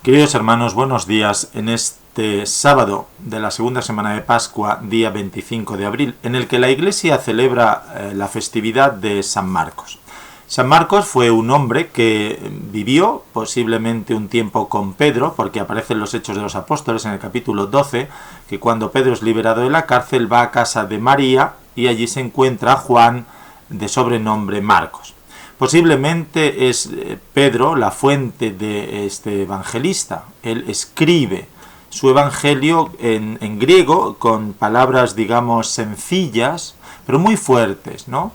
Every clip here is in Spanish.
Queridos hermanos, buenos días en este sábado de la segunda semana de Pascua, día 25 de abril, en el que la Iglesia celebra la festividad de San Marcos. San Marcos fue un hombre que vivió posiblemente un tiempo con Pedro, porque aparece en los Hechos de los Apóstoles en el capítulo 12, que cuando Pedro es liberado de la cárcel va a casa de María y allí se encuentra Juan, de sobrenombre Marcos. Posiblemente es Pedro la fuente de este evangelista. Él escribe su evangelio en griego con palabras, digamos, sencillas, pero muy fuertes, ¿no?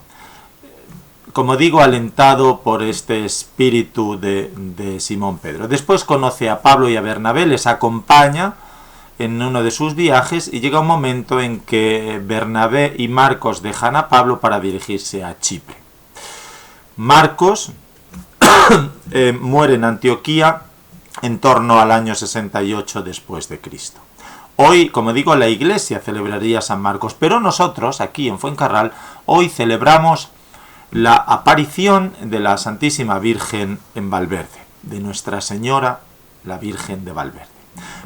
Como digo, alentado por este espíritu de Simón Pedro. Después conoce a Pablo y a Bernabé, les acompaña en uno de sus viajes y llega un momento en que Bernabé y Marcos dejan a Pablo para dirigirse a Chipre. Marcos muere en Antioquía en torno al año 68 después de Cristo. Hoy, como digo, la Iglesia celebraría a San Marcos, pero nosotros, aquí en Fuencarral, hoy celebramos la aparición de la Santísima Virgen en Valverde, de Nuestra Señora, la Virgen de Valverde.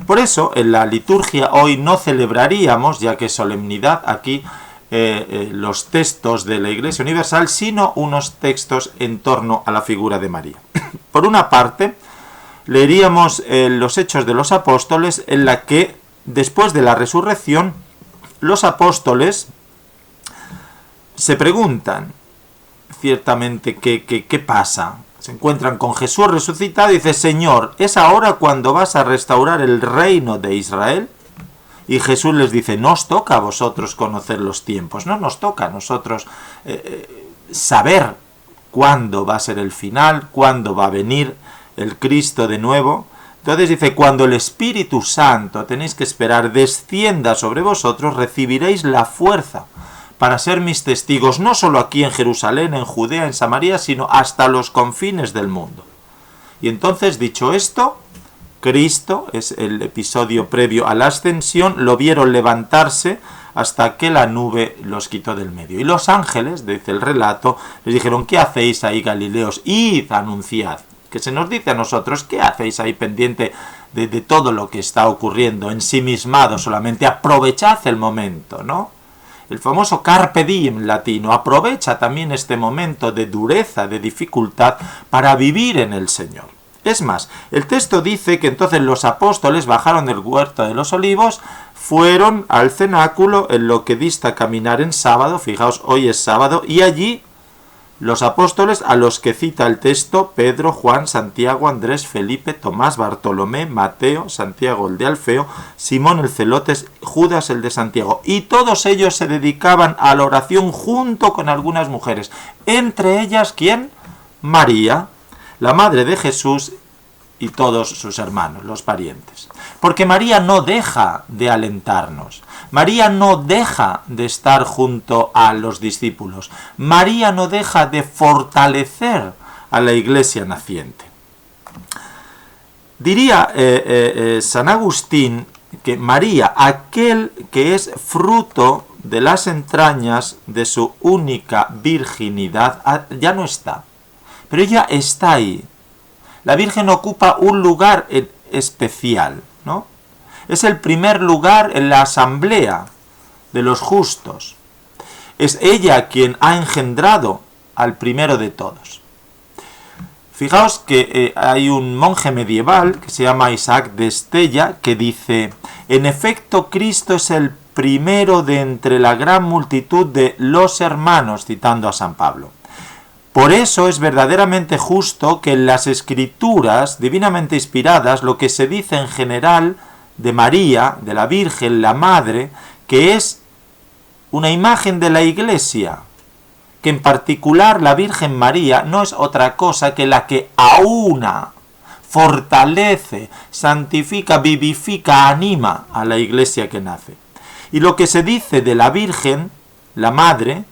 Por eso, en la liturgia hoy no celebraríamos, ya que es solemnidad, aquí los textos de la Iglesia Universal, sino unos textos en torno a la figura de María. Por una parte, leeríamos los Hechos de los Apóstoles, en la que, después de la resurrección, los apóstoles se preguntan ciertamente qué pasa. Se encuentran con Jesús resucitado y dice: Señor, ¿es ahora cuando vas a restaurar el reino de Israel? Y Jesús les dice: no os toca a vosotros conocer los tiempos, no nos toca a nosotros saber cuándo va a ser el final, cuándo va a venir el Cristo de nuevo. Entonces dice: cuando el Espíritu Santo, tenéis que esperar, descienda sobre vosotros, recibiréis la fuerza para ser mis testigos, no solo aquí en Jerusalén, en Judea, en Samaria, sino hasta los confines del mundo. Y entonces, dicho esto, Cristo, es el episodio previo a la ascensión, lo vieron levantarse hasta que la nube los quitó del medio. Y los ángeles, dice el relato, les dijeron: ¿qué hacéis ahí, Galileos? Id, anunciad. Que se nos dice a nosotros: ¿qué hacéis ahí pendiente de todo lo que está ocurriendo, ensimismado solamente? Aprovechad el momento, ¿no? El famoso carpe diem latino, aprovecha también este momento de dureza, de dificultad, para vivir en el Señor. Es más, el texto dice que entonces los apóstoles bajaron del huerto de los olivos, fueron al cenáculo, en lo que dista caminar en sábado, fijaos, hoy es sábado, y allí los apóstoles, a los que cita el texto: Pedro, Juan, Santiago, Andrés, Felipe, Tomás, Bartolomé, Mateo, Santiago el de Alfeo, Simón el celote, Judas el de Santiago. Y todos ellos se dedicaban a la oración junto con algunas mujeres. Entre ellas, ¿quién? María, la madre de Jesús, y todos sus hermanos, los parientes. Porque María no deja de alentarnos. María no deja de estar junto a los discípulos. María no deja de fortalecer a la Iglesia naciente. Diría San Agustín que María, aquel que es fruto de las entrañas de su única virginidad, ya no está. Pero ella está ahí. La Virgen ocupa un lugar especial, ¿no? Es el primer lugar en la asamblea de los justos. Es ella quien ha engendrado al primero de todos. Fijaos que hay un monje medieval que se llama Isaac de Estella que dice: en efecto, Cristo es el primero de entre la gran multitud de los hermanos, citando a San Pablo. Por eso es verdaderamente justo que en las Escrituras divinamente inspiradas lo que se dice en general de María, de la Virgen, la Madre, que es una imagen de la Iglesia, que en particular la Virgen María no es otra cosa que la que aúna, fortalece, santifica, vivifica, anima a la Iglesia que nace. Y lo que se dice de la Virgen, la Madre,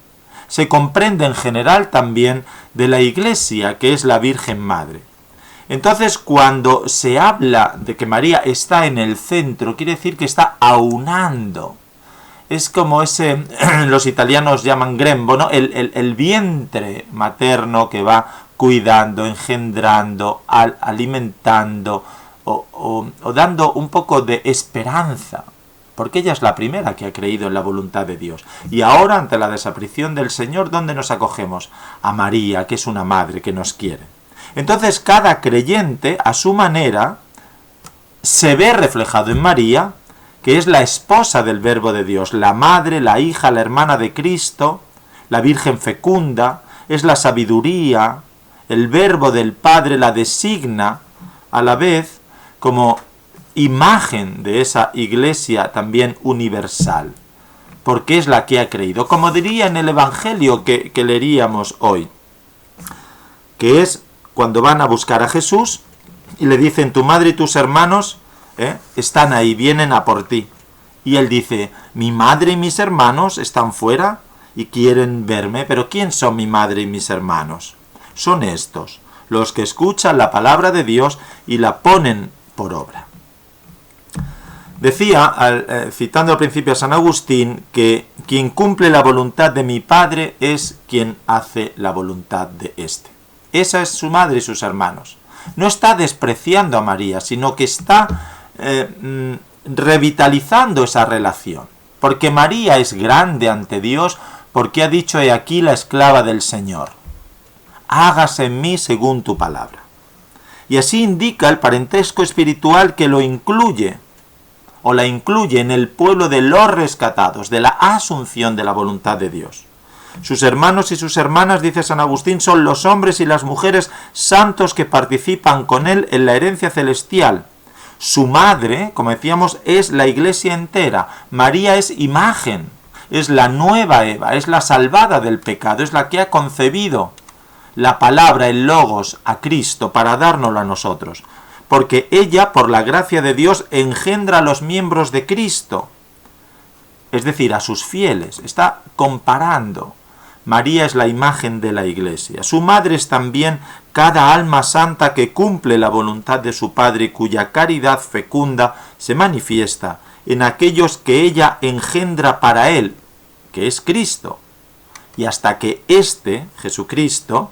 se comprende en general también de la Iglesia, que es la Virgen Madre. Entonces, cuando se habla de que María está en el centro, quiere decir que está aunando. Es como los italianos llaman grembo, ¿no? El vientre materno que va cuidando, engendrando, alimentando, o dando un poco de esperanza, porque ella es la primera que ha creído en la voluntad de Dios. Y ahora, ante la desaparición del Señor, ¿dónde nos acogemos? A María, que es una madre que nos quiere. Entonces, cada creyente, a su manera, se ve reflejado en María, que es la esposa del Verbo de Dios, la madre, la hija, la hermana de Cristo, la Virgen fecunda, es la sabiduría, el Verbo del Padre la designa a la vez como imagen de esa Iglesia también universal, porque es la que ha creído, como diría en el Evangelio que leeríamos hoy, que es cuando van a buscar a Jesús y le dicen, tu madre y tus hermanos están ahí, vienen a por ti. Y él dice, mi madre y mis hermanos están fuera y quieren verme, pero ¿quién son mi madre y mis hermanos? Son estos, los que escuchan la palabra de Dios y la ponen por obra. Decía, citando al principio a San Agustín, que quien cumple la voluntad de mi Padre es quien hace la voluntad de éste. Esa es su madre y sus hermanos. No está despreciando a María, sino que está revitalizando esa relación. Porque María es grande ante Dios, porque ha dicho, he aquí la esclava del Señor. Hágase en mí según tu palabra. Y así indica el parentesco espiritual que lo incluye, o la incluye en el pueblo de los rescatados, de la asunción de la voluntad de Dios. Sus hermanos y sus hermanas, dice San Agustín, son los hombres y las mujeres santos que participan con él en la herencia celestial. Su madre, como decíamos, es la Iglesia entera. María es imagen, es la nueva Eva, es la salvada del pecado, es la que ha concebido la palabra, el Logos, a Cristo para dárnoslo a nosotros. Porque ella, por la gracia de Dios, engendra a los miembros de Cristo, es decir, a sus fieles. Está comparando. María es la imagen de la Iglesia. Su madre es también cada alma santa que cumple la voluntad de su Padre y cuya caridad fecunda se manifiesta en aquellos que ella engendra para Él, que es Cristo, y hasta que éste, Jesucristo,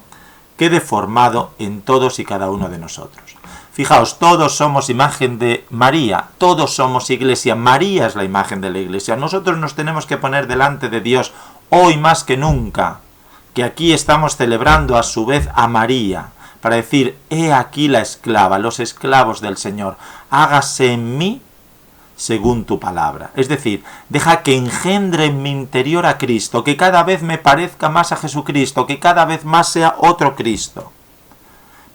quede formado en todos y cada uno de nosotros. Fijaos, todos somos imagen de María, todos somos Iglesia. María es la imagen de la Iglesia. Nosotros nos tenemos que poner delante de Dios hoy más que nunca, que aquí estamos celebrando a su vez a María, para decir, he aquí la esclava, los esclavos del Señor, hágase en mí según tu palabra. Es decir, deja que engendre en mi interior a Cristo, que cada vez me parezca más a Jesucristo, que cada vez más sea otro Cristo.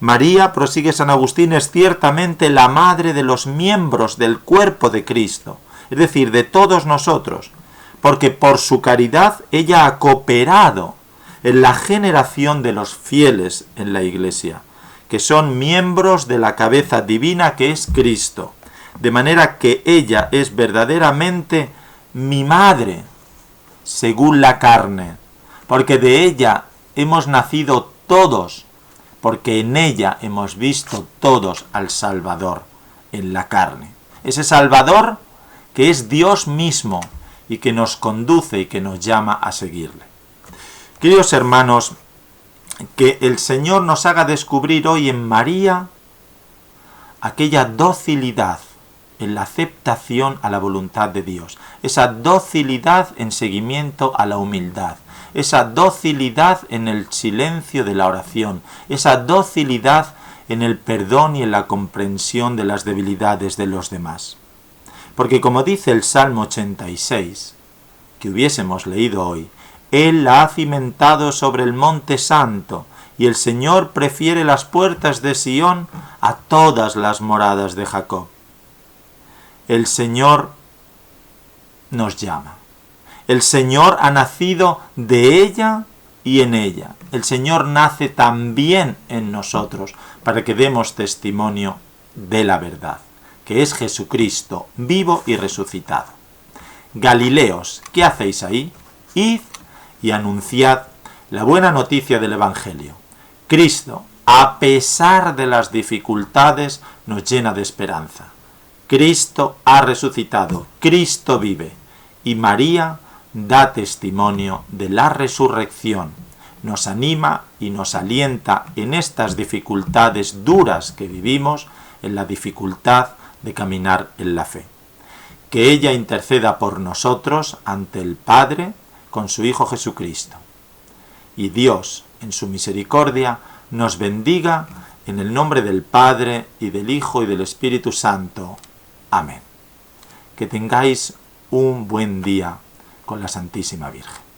María, prosigue San Agustín, es ciertamente la madre de los miembros del cuerpo de Cristo, es decir, de todos nosotros, porque por su caridad ella ha cooperado en la generación de los fieles en la Iglesia, que son miembros de la cabeza divina que es Cristo, de manera que ella es verdaderamente mi madre, según la carne, porque de ella hemos nacido todos, porque en ella hemos visto todos al Salvador en la carne. Ese Salvador que es Dios mismo y que nos conduce y que nos llama a seguirle. Queridos hermanos, que el Señor nos haga descubrir hoy en María aquella docilidad en la aceptación a la voluntad de Dios, esa docilidad en seguimiento a la humildad, esa docilidad en el silencio de la oración, esa docilidad en el perdón y en la comprensión de las debilidades de los demás. Porque como dice el Salmo 86, que hubiésemos leído hoy, Él la ha cimentado sobre el monte santo, y el Señor prefiere las puertas de Sión a todas las moradas de Jacob. El Señor nos llama. El Señor ha nacido de ella y en ella. El Señor nace también en nosotros para que demos testimonio de la verdad, que es Jesucristo, vivo y resucitado. Galileos, ¿qué hacéis ahí? Id y anunciad la buena noticia del Evangelio. Cristo, a pesar de las dificultades, nos llena de esperanza. Cristo ha resucitado, Cristo vive, y María da testimonio de la resurrección. Nos anima y nos alienta en estas dificultades duras que vivimos, en la dificultad de caminar en la fe. Que ella interceda por nosotros ante el Padre con su Hijo Jesucristo. Y Dios, en su misericordia, nos bendiga en el nombre del Padre, y del Hijo, y del Espíritu Santo. Amén. Que tengáis un buen día con la Santísima Virgen.